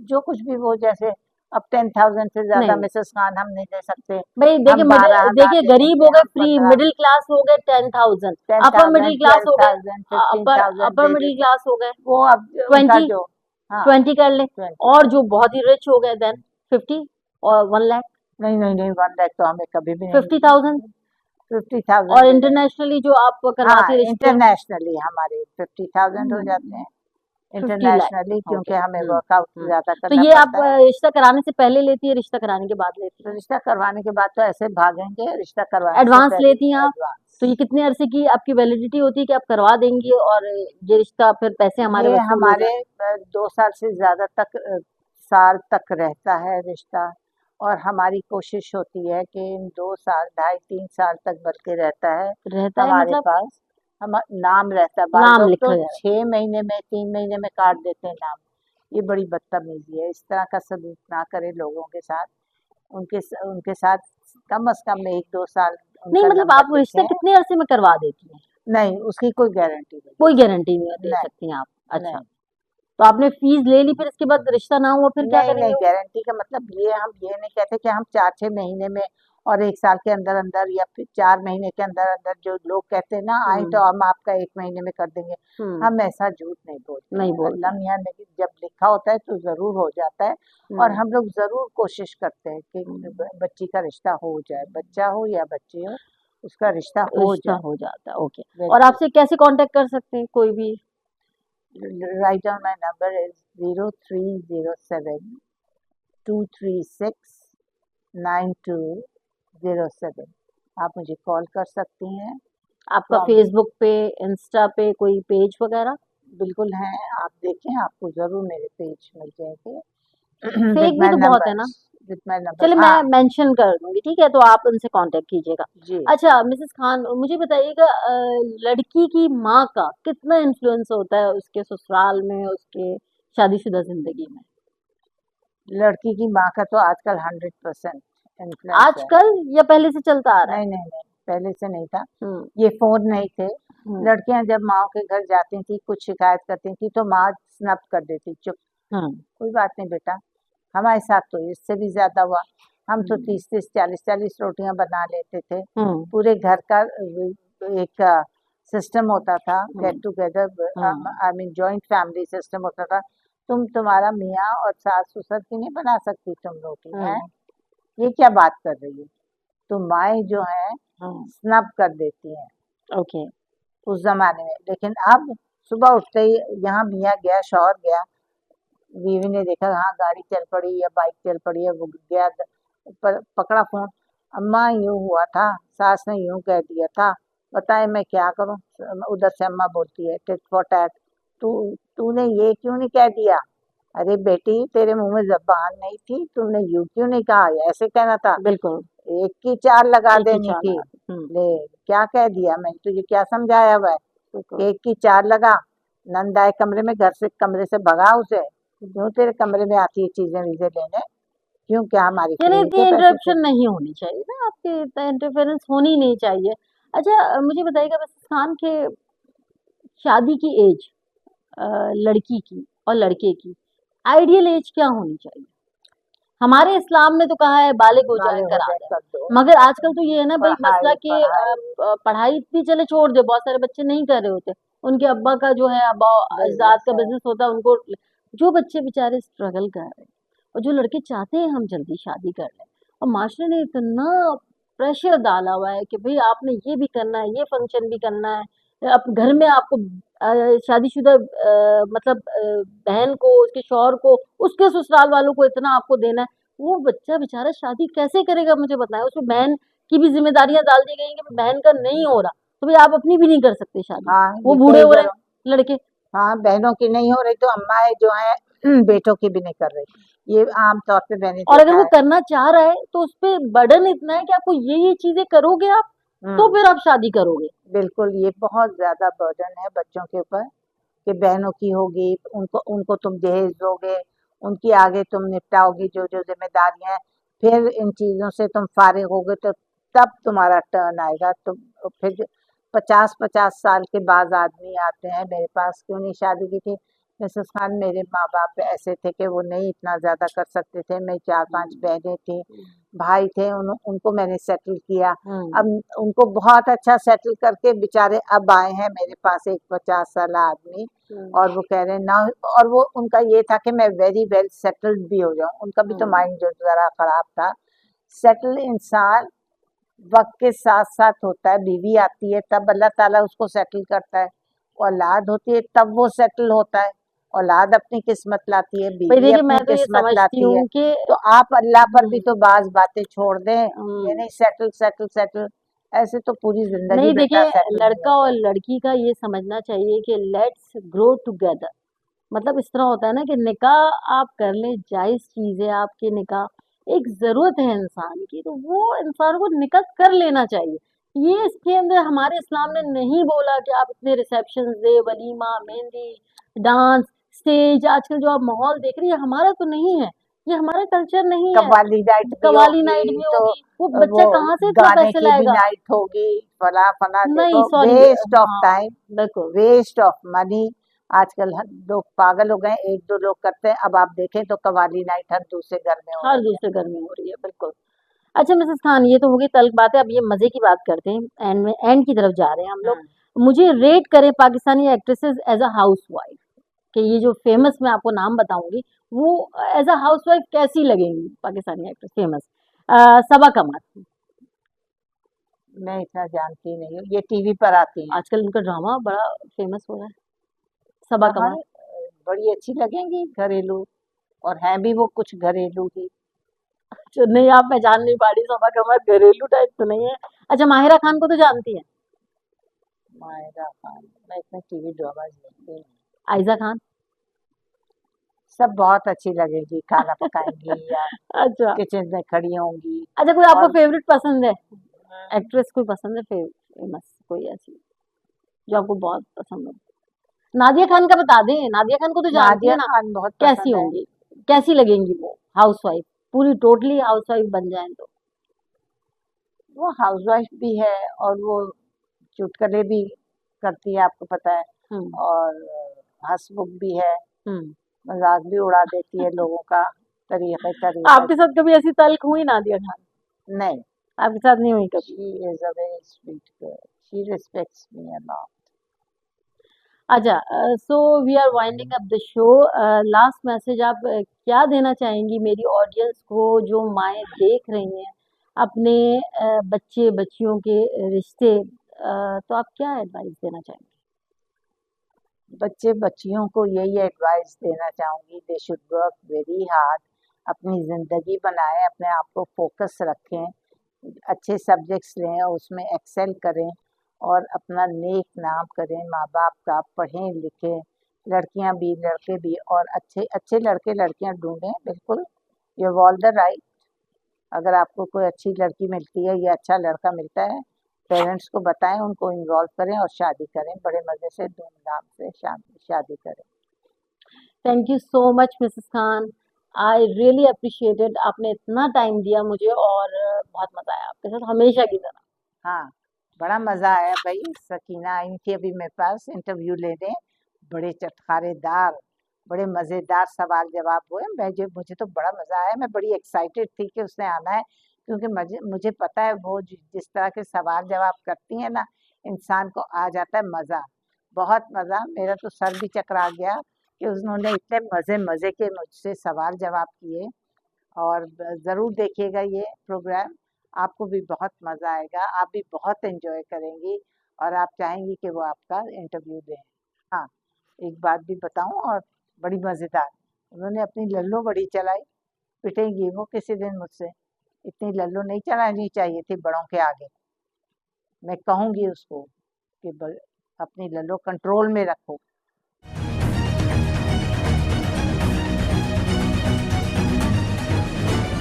जो कुछ भी वो, जैसे अब 10,000 से ज्यादा नहीं मिसेस खान हम नहीं दे सकते। भाई, देखिए हम 12,000 देखिए, दे गरीब देंगे, हो गए हम फ्री, 15, मिडिल क्लास हो गए 10,000, अपर 10,000, मिडिल क्लास हो गए 12,000, 15,000 अपर दे मिडिल देते हैं। क्लास हो गए वो अब उनका 20, जो, हाँ, 20 कर ले। 20। और जो बहुत ही रिच हो गए देन 50 और 1 लाख, नहीं नहीं नहीं, 1 लाख तो हमें कभी भी नहीं। 50,000। 50,000 और भी नहीं। इंटरनेशनली जो आप हाँ, करवाते रिश्ते? इंटरनेशनली हमारे 50,000 हो जाते हैं, 50 लाख। Internationally, okay. क्योंकि हमें वर्कआउट हम्म। ज्यादा तो करना ये आप पड़ता है। रिश्ता कराने से पहले लेती है, रिश्ता कराने के बाद लेती तो है? रिश्ता करवाने के बाद तो ऐसे भागेंगे, रिश्ता करवाने से एडवांस पहले लेती हैं आप? एडवांस। तो ये कितने अरसे की आपकी वैलिडिटी होती है कि आप करवा देंगी और ये रिश्ता फिर पैसे हमारे ये वसूल हो हमारे जाए? 2 साल से ज्यादा तक, साल तक रहता है रिश्ता, और हमारी कोशिश होती है कि इन 2 साल, 2.5 3 साल तक बल्कि रहता है रहता है हमारे मतलब पास। हम नाम रहता है, बाल नाम लोग तो लिखा जाए? 6 महीने में, 3 महीने में काट देते हैं नाम। ये बड़ी बदतमीजी है, इस तरह का सलूक ना करें लोगों के साथ। उनके साथ कम से कम 1 2 साल नहीं उनका मतलब आप नंबर रिश्ता लिखें। कितने अरसे में करवा देती हैं? नहीं, उसकी कोई गारंटी नहीं दे कोई सकते। गारंटी नहीं दे नहीं सकती हैं आप? अच्छा। नहीं तो आपने फीस ले ली, फिर इसके बाद रिश्ता ना हुआ फिर क्या नहीं नहीं, करेंगे वो? गारंटी का मतलब ये, हम ये नहीं कहते कि हम 4 6 महीने में और 1 साल के अंदर अंदर, या फिर 4 महीने के अंदर अंदर, जो लोग कहते हैं ना आए तो हम्म। हम आपका 1 महीने में कर देंगे। हम्म। हम ऐसा झूठ नहीं बोलते नहीं हैं, बोलते अल्लाह हैं। मियाँ ने जब लिखा होता है तो जरूर हो जाता है। और हम्म। हम लोग जरूर कोशिश करते हैं कि हम्म। बच्ची का रिश्ता हो जाए, बच्चा हो या बच्ची हो, उसका रिश्ता हो रिश्ता जाए। हो जाता है, ओके। और बिल्कुल। आपसे कैसे कांटेक्ट कर सकते हैं कोई भी? Write down, my number is 0307-236-9207। आप मुझे कॉल कर सकती हैं। आपका प्रॉब्लम फेसबुक पे, इंस्टा पे कोई पेज वगैरह? बिल्कुल है, आप देखें, आपको ज़रूर मेरे पेज मिल जाएँगे। फेक विद भी माय तो बहुत है ना। नंबर्स, विद माय नंबर्स, चलिए मैं हाँ, मेंशन कर दूंगी, ठीक है, तो आप उनसे कांटेक्ट कीजिएगा। जी। अच्छा मिसेस खान, मुझे बताइएगा लड़की की माँ का कितना इन्फ्लुएंस होता है उसके ससुराल में, उसके शादीशुदा जिंदगी में? लड़की की माँ का तो आजकल 100% इन्फ्लुएंस है। आजकल या पहले से चलता आ रहा है? नहीं, नहीं, नहीं, पहले से नहीं था। हम्म। ये फ़ोन नहीं थे। हम्म। लड़कियाँ जब माँओं के घर जाती थी, कुछ शिकायत करती थी, तो माँ स्नप कर देती, चुप, हम्म। कोई बात नहीं बेटा। हमारे साथ तो इससे भी ज़्यादा हुआ। हम तो 30-30, 40-40 रोटियाँ बना लेते थे। हम्म। पूरे घर का एक सिस्टम होता था, get hmm. Together, hmm. I mean joint family system होता था। तुम्हारा मियाँ और सास-ससुर की नहीं बना सकती तुम रोटी, हैं? हम्म। ये क्या बात कर रही हो? तो माएँ जो हैं, हम्म। स्नब कर देती हैं ओके। उस ज़माने में। लेकिन अब सुबह उठते ही, यहाँ मियाँ गया, शौहर गया, बीवी ने देखा हाँ गाड़ी चल पड़ी या बाइक चल पड़ी है, वो गया, पकड़ा फोन, अम्मा यूं हुआ था, सास ने यूं कह दिया था, बताए मैं क्या करूं। उधर से अम्मा बोलती है टिट फॉर टैट, तू तूने ये क्यों नहीं कह दिया, अरे बेटी, तेरे मुंह में जबान नहीं थी, तुमने यूं क्यों नहीं कहा, ऐसे कहना था। बिल्कुल, एक की चार लगा एक ही देनी थी। चाल। ले, क्या कह दिया मैंने तुझे, क्या समझाया हुआ है। बिल्कुल। एक की चार लगा। नंद आए कमरे में, घर से कमरे से भगा उसे। क्यों तेरे कमरे में आती है चीजें वीजें लेने, क्यों, क्या हमारी यानी खरीद इतनी के पैसे थे। इंटरप्शन नहीं होनी चाहिए ना, आपके इतना इंटरफेरेंस होनी नहीं चाहिए। अच्छा, मुझे बताइएगा मिसेस खान के शादी की एज, लड़की की और लड़के की आइडियल एज क्या होनी चाहिए? हमारे इस्लाम में तो कहा है बालिग हो जाए वाले हो करा जाए दें, कर दो। मगर आजकल तो ये है ना भाई मसला पढ़ाई कि पढ़ाई। पढ़ाई इतनी चले छोड़ दे, बहुत सारे बच्चे नहीं कर रहे होते, उनके अब्बा का जो है अब्बा अजदाद बिजनेस का है। बिजनेस होता है उनको, जो बच्चे बेचारे स्ट्रगल कर रहे हैं और जो लड़के चाहते हैं हम जल्दी शादी कर लें, और माशरे ने इतना प्रेशर डाला हुआ है कि भाई आपने ये भी करना है, ये फंक्शन भी करना है, अब घर में आपको शादीशुदा मतलब बहन को, उसके शौहर को, उसके ससुराल वालों को इतना आपको देना है। वो बच्चा बेचारा शादी कैसे करेगा मुझे बताएं, उसमें बहन की भी जिम्मेदारियां डाल दी गई हैं कि बहन का नहीं हो रहा तो भाई आप अपनी भी नहीं कर सकते शादी, हाँ, वो ये बूढ़े कई हो रहे घरों। हैं लड़के। हाँ, बहनों की नहीं हो रही तो अम्माएं जो है बेटों की भी नहीं कर रही, ये आम तौर पे मैंने और अगर देखा वो है। करना चाह रहा है तो उस पे बर्डन इतना है कि आपको ये चीजें करोगे आप तो हम्म। फिर आप शादी करोगे। बिल्कुल, ये बहुत ज्यादा बर्डन है बच्चों के ऊपर, कि बहनों की होगी, उनको उनको तुम दहेज दोगे, उनकी आगे तुम निपटाओगी जो जो जिम्मेदारियां हैं, फिर इन चीजों से तुम फारिग होगे तो तब तुम्हारा टर्न आएगा। तुम फिर 50-50 साल के बाद आदमी आते हैं मेरे पास, क्यों नहीं शादी की थी। मिसेस खान, मेरे माँ बाप ऐसे थे कि वो नहीं इतना ज्यादा कर सकते थे, मैं 4-5 बहनें थी, भाई थे, उनको मैंने सेटल किया। अब उनको बहुत अच्छा सेटल करके बेचारे अब आए हैं मेरे पास एक 50 साल आदमी, और वो कह रहे हैं ना, और वो उनका ये था कि मैं वेरी वेल सेटल्ड भी हो जाऊं। उनका भी तो माइंड जो जरा खराब था। सेटल इंसान वक्त के साथ साथ होता है, बीवी आती है तब अल्लाह ताला उसको सेटल करता है, औलाद होती है तब वो सेटल होता है। औलाद अपनी किस्मत लाती है, भाई बीवी देखिए अपनी मैं तो ये किस्मत समझती लाती है। हूँ कि तो आप अल्लाह पर भी तो बाज बातें छोड़ दें, ये हम्म, नहीं सेटल सेटल सेटल, ऐसे तो पूरी जिंदगी नहीं बेटा देखिए, सेटल नहीं लड़का और होते। लड़की का ये समझना चाहिए कि लेट्स ग्रो टुगेदर। मतलब इस तरह होता है ना कि निकाह आप कर लें, जायज चीज है आपके निकाह, एक जरूरत है इंसान की तो वो इंसान को निकाह कर लेना चाहिए। ये इसके अंदर हमारे इस्लाम ने नहीं बोला कि आप इतने रिसेप्शन दे, वलीमा, मेहंदी, डांस, स्टेज, आजकल जो आप माहौल देख रही है हमारा तो नहीं है, ये हमारा कल्चर नहीं है। कव्वाली नाइट भी कवाली नाइट होगी भी तो होगी, वो वो बच्चा कहाँ से इतना गाने पैसे की भी लाएगा। नाइट होगी, फला फला, नहीं देखो सॉरी, वेस्ट ऑफ हाँ टाइम, बिल्कुल, वेस्ट ऑफ मनी। आजकल लोग पागल हो गए, एक दो लोग करते हैं, अब आप देखें तो कव्वाली नाइट हर दूसरे घर में हो हर रही है। दूसरे घर में हो रही है, बिल्कुल। अच्छा मिसेस खान, ये तो हो गई तल्ख बात है, अब ये मजे की बात करते हैं, एंड में एंड की तरफ जा रहे हैं हम लोग। मुझे रेट करें Pakistani actresses as a housewife, कि ये जो फेमस मैं आपको नाम बताऊंगी वो एज अ हाउस वाइफ कैसी लगेंगी पाकिस्तानी एक्ट्रेस फेमस। सबा कमर, मैं इतना जानती नहीं हूँ, ये टीवी पर आती हैं। आजकल उनका ड्रामा बड़ा फेमस हो रहा है, सबा कमर कमर। बड़ी अच्छी लगेंगी घरेलू, और हैं भी वो कुछ घरेलू ही। जो नहीं, आप पहचान नहीं पा रही, सबा कमर घरेलू टाइप तो नहीं है। अच्छा, माहिरा खान को तो जानती है? मायरा खान, मैं इतने टीवी ड्रामाज देखती नहीं। आयजा खान। सब बहुत अच्छी लगेगी, खाना पकाएंगी या अच्छा। किचन में खड़ी होंगी। अच्छा, कोई आपको और फेवरेट पसंद है, एक्ट्रेस कोई पसंद है, फेमस कोई ऐसी जो आपको बहुत पसंद हो? नादिया खान का बता दें, नादिया खान को तो जानती नादिया है ना, खान बहुत कैसी पसंद है। होंगी, कैसी लगेंगी वो हाउस वाइफ, पूरी टोटली हाउस वाइफ बन जाए तो? वो हाउसवाइफ भी है, और वो चुटकुले भी करती है, आपको पता है, हम्म। और हंसमुख भी है, हम्म। मजाक भी उड़ा देती है लोगों का तरीके तरीके आपके साथ कभी ऐसी तल्ख हुई नादिया खान? से। नहीं, आपके साथ नहीं हुई कभी? She is a very sweet girl, she respects me a lot. अच्छा, so we are winding up the show. Last message आप क्या देना चाहेंगी मेरी ऑडियंस को जो माएँ देख रही हैं अपने बच्चे बच्चियों के रिश्ते, तो आप क्या एडवाइस देना चाहेंगे? बच्चे बच्चियों को यही एडवाइस देना चाहूंगी, they should work very hard, अपनी जिंदगी बनाएं, अपने आप को फोकस रखें, अच्छे सब्जेक्ट्स लें और उसमें एक्सेल करें, और अपना नेक नाम करें, माँ बाप का, पढ़ें लिखें, लड़कियां भी लड़के भी, और अच्छे अच्छे लड़के लड़कियां ढूंढें। बिल्कुल, you have all the right. अगर आपको कोई अच्छी लड़की मिलती है या अच्छा लड़का मिलता है, पेरेंट्स को बताएं, उनको इन्वॉल्व करें और शादी करें, बड़े मज़े से धूमधाम से शादी करें। Thank you so much Mrs Khan, I really appreciated, आपने इतना टाइम दिया मुझे और बहुत मजा आया आपके साथ हमेशा की तरह। हाँ, बड़ा मज़ा आया भाई। सकीना आई थी अभी मेरे पास इंटरव्यू लेने, बड़े चटखारेदार, बड़े मज़ेदार सवाल जवाब हुए। मुझे तो बड़ा मज़ा आया, मैं बड़ी एक्साइटेड थी कि उसने आना है, क्योंकि मुझे पता है वो जिस तरह के सवाल जवाब करती है ना, इंसान को आ जाता है मज़ा, बहुत मज़ा। मेरा तो सर भी चकरा गया कि उन्होंने इतने मज़े मज़े के मुझसे सवाल जवाब किए। और ज़रूर देखिएगा ये प्रोग्राम, आपको भी बहुत मज़ा आएगा, आप भी बहुत एंजॉय करेंगी और आप चाहेंगी कि वो आपका इंटरव्यू दें। हाँ, एक बात भी बताऊं, और बड़ी मज़ेदार, उन्होंने अपनी लल्लो बड़ी चलाई। पिटेंगी वो किसी दिन मुझसे, इतनी लल्लो नहीं चलानी चाहिए थी बड़ों के आगे। मैं कहूँगी उसको कि अपनी लल्लो कंट्रोल में रखो।